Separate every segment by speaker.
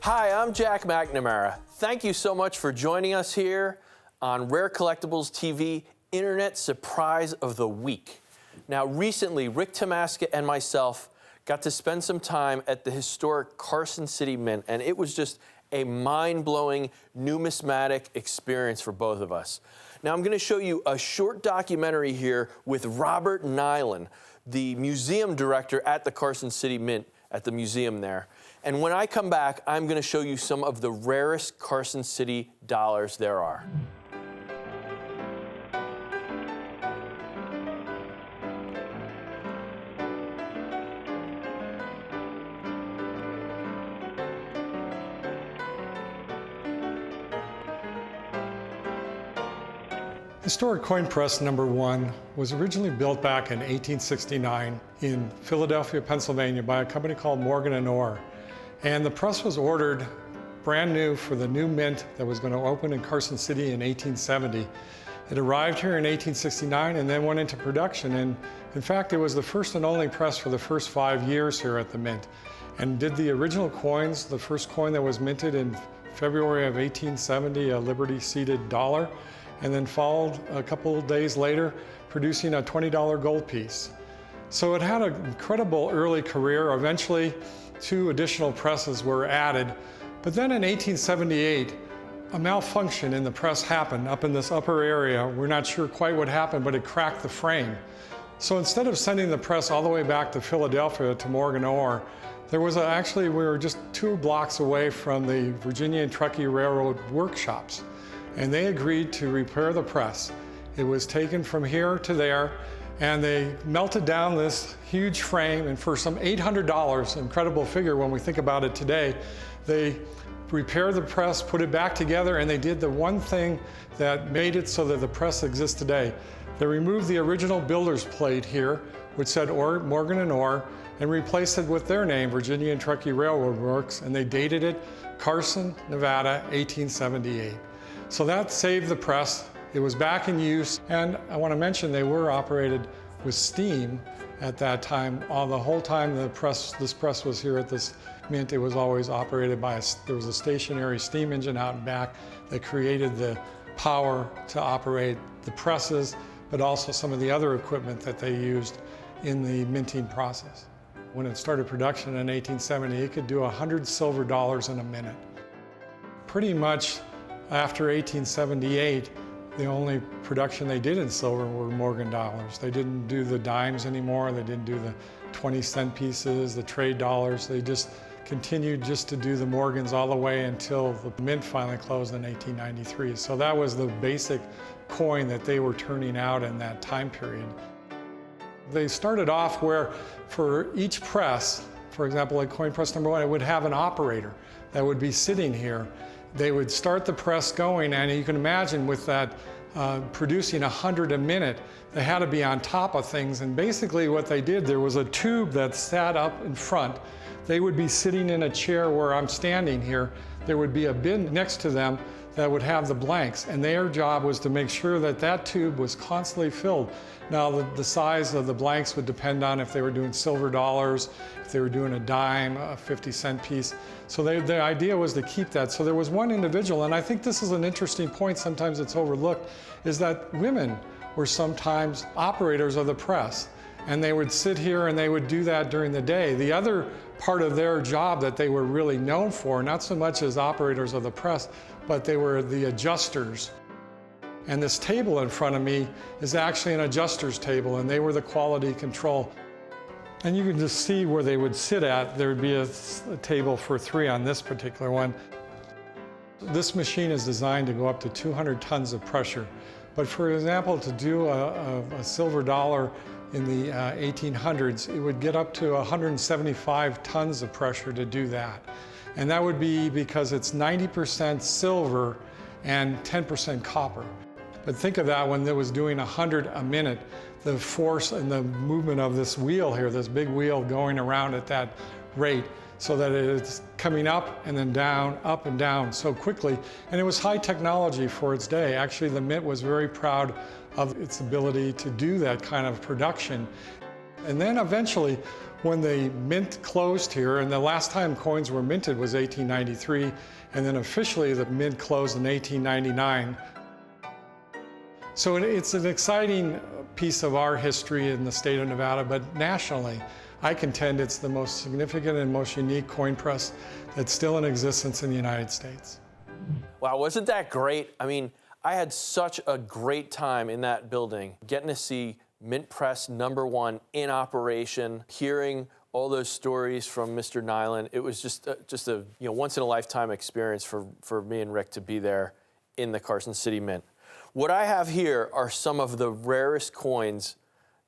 Speaker 1: Hi, I'm Jack McNamara. Thank you so much for joining us here on Rare Collectibles TV Internet Surprise of the Week. Now, recently, Rick Tamaska and myself got to spend some time at the historic Carson City Mint, and it was just a mind-blowing numismatic experience for both of us. Now, I'm going to show you a short documentary here with Robert Nyland, the museum director at the Carson City Mint at the museum there. And when I come back, I'm going to show you some of the rarest Carson City dollars there are.
Speaker 2: Historic coin press number 1 was originally built back in 1869 in Philadelphia, Pennsylvania by a company called Morgan & Orr. And the press was ordered brand new for the new mint that was going to open in Carson City in 1870. It arrived here in 1869 and then went into production. And in fact, it was the first and only press for the first 5 years here at the mint. And did the original coins, the first coin that was minted in February of 1870, a Liberty-seated dollar, and then followed a couple of days later producing a $20 gold piece. So it had an incredible early career. Eventually 2 additional presses were added, but then in 1878 a malfunction in the press happened up in this upper area. We're not sure quite what happened, but it cracked the frame. So instead of sending the press all the way back to Philadelphia to Morgan & Orr, there was actually, we were just 2 blocks away from the Virginia and Truckee Railroad workshops. And they agreed to repair the press. It was taken from here to there, and they melted down this huge frame, and for some $800, incredible figure when we think about it today, they repaired the press, put it back together, and they did the one thing that made it so that the press exists today. They removed the original builder's plate here, which said Morgan & Orr, and replaced it with their name, Virginia and Truckee Railroad Works, and they dated it Carson, Nevada, 1878. So that saved the press. It was back in use, and I want to mention they were operated with steam at that time. The whole time this press was here at this mint, it was always operated by there was a stationary steam engine out and back that created the power to operate the presses, but also some of the other equipment that they used in the minting process. When it started production in 1870, it could do 100 silver dollars in a minute. Pretty much after 1878, the only production they did in silver were Morgan dollars. They didn't do the dimes anymore. They didn't do the 20-cent pieces, the trade dollars. They just continued just to do the Morgans all the way until the mint finally closed in 1893. So that was the basic coin that they were turning out in that time period. They started off where for each press, for example, like coin press number 1, it would have an operator that would be sitting here. They would start the press going, and you can imagine with that producing 100 a minute, they had to be on top of things. And basically what they did, there was a tube that sat up in front. They would be sitting in a chair where I'm standing here. There would be a bin next to them that would have the blanks, and their job was to make sure that that tube was constantly filled. Now the size of the blanks would depend on if they were doing silver dollars, if they were doing a dime, a 50-cent piece. So the idea was to keep that. So there was one individual, and I think this is an interesting point, sometimes it's overlooked, is that women were sometimes operators of the press. And they would sit here and they would do that during the day. The other part of their job that they were really known for, not so much as operators of the press, but they were the adjusters. And this table in front of me is actually an adjuster's table, and they were the quality control. And you can just see where they would sit at. There would be a table for 3 on this particular one. This machine is designed to go up to 200 tons of pressure. But for example, to do a silver dollar in the 1800s, it would get up to 175 tons of pressure to do that. And that would be because it's 90% silver and 10% copper. But think of that when it was doing 100 a minute, the force and the movement of this wheel here, this big wheel going around at that rate, so that it's coming up and then down, up and down so quickly. And it was high technology for its day. Actually, the Mint was very proud of its ability to do that kind of production. And then eventually, when the mint closed here, and the last time coins were minted was 1893, and then officially the mint closed in 1899. So it's an exciting piece of our history in the state of Nevada, but nationally, I contend it's the most significant and most unique coin press that's still in existence in the United States.
Speaker 1: Wow, wasn't that great? I mean, I had such a great time in that building, getting to see Mint Press #1 in operation, hearing all those stories from Mr. Nyland. It was just a once in a lifetime experience for me and Rick to be there in the Carson City Mint. What I have here are some of the rarest coins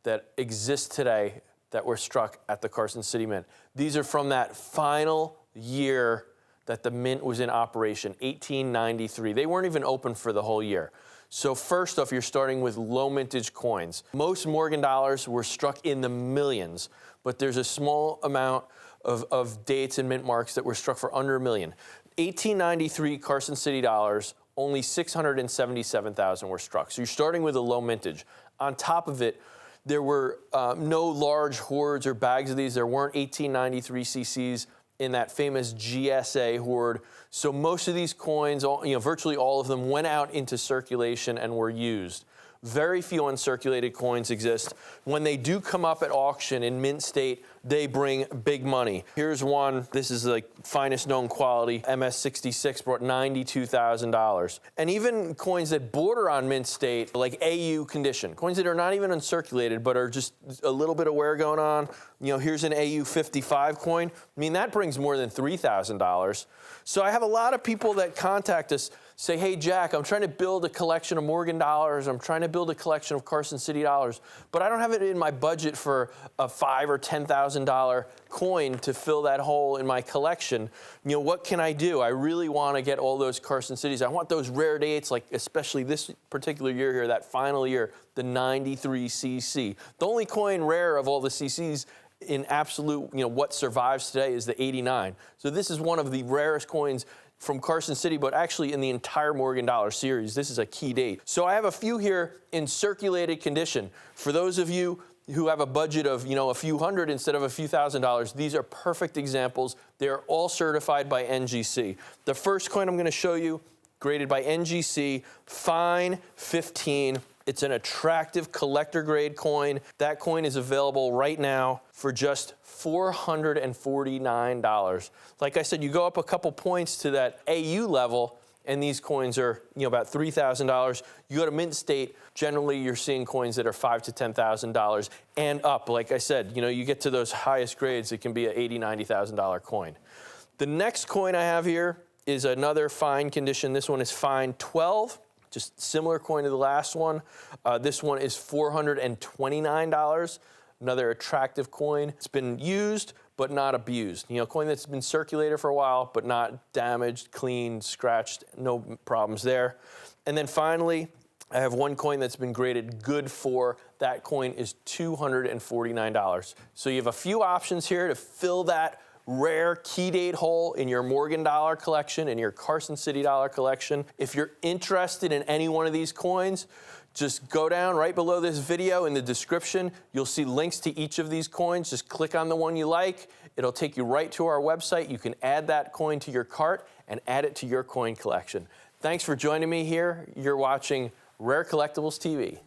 Speaker 1: that exist today that were struck at the Carson City Mint. These are from that final year that the mint was in operation, 1893. They weren't even open for the whole year. So first off, you're starting with low mintage coins. Most Morgan dollars were struck in the millions, but there's a small amount of dates and mint marks that were struck for under $1 million. 1893 Carson City dollars, only 677,000 were struck. So you're starting with a low mintage. On top of it, there were no large hoards or bags of these. There weren't 1893 cc's in that famous GSA hoard. So most of these coins, virtually all of them, went out into circulation and were used. Very few uncirculated coins exist. When they do come up at auction in mint state, they bring big money. Here's one. This is like finest known quality. MS-66 brought $92,000. And even coins that border on mint state, like AU condition, coins that are not even uncirculated but are just a little bit of wear going on. Here's an AU 55 coin. I mean, that brings more than $3,000. So I have a lot of people that contact us, say, hey, Jack, I'm trying to build a collection of Morgan dollars. I'm trying to build a collection of Carson City dollars, but I don't have it in my budget for a $5,000 or $10,000 coin to fill that hole in my collection. What can I do? I really want to get all those Carson Cities. I want those rare dates, like especially this particular year here, that final year, the 93 cc. The only coin rare of all the cc's in absolute, what survives today is the 89. So this is one of the rarest coins from Carson City, but actually in the entire Morgan Dollar series. This is a key date. So I have a few here in circulated condition. For those of you who have a budget of, a few hundred instead of a few $1,000s, these are perfect examples. They're all certified by NGC. The first coin I'm going to show you, graded by NGC, fine 15. It's an attractive collector grade coin. That coin is available right now for just $449. Like I said, you go up a couple points to that AU level, and these coins are about $3,000. You go to mint state, generally you're seeing coins that are $5,000 to $10,000 and up. Like I said, you get to those highest grades, it can be an $80,000, $90,000 coin. The next coin I have here is another fine condition. This one is fine 12. Just similar coin to the last one. This one is $429. Another attractive coin. It's been used, but not abused. A coin that's been circulated for a while, but not damaged, cleaned, scratched, no problems there. And then finally, I have one coin that's been graded good for. That coin is $249. So you have a few options here to fill that rare key date hole in your Morgan dollar collection, in your Carson City dollar collection. If you're interested in any one of these coins, just go down right below this video in the description. You'll see links to each of these coins. Just click on the one you like. It'll take you right to our website. You can add that coin to your cart and add it to your coin collection. Thanks for joining me here. You're watching Rare Collectibles TV.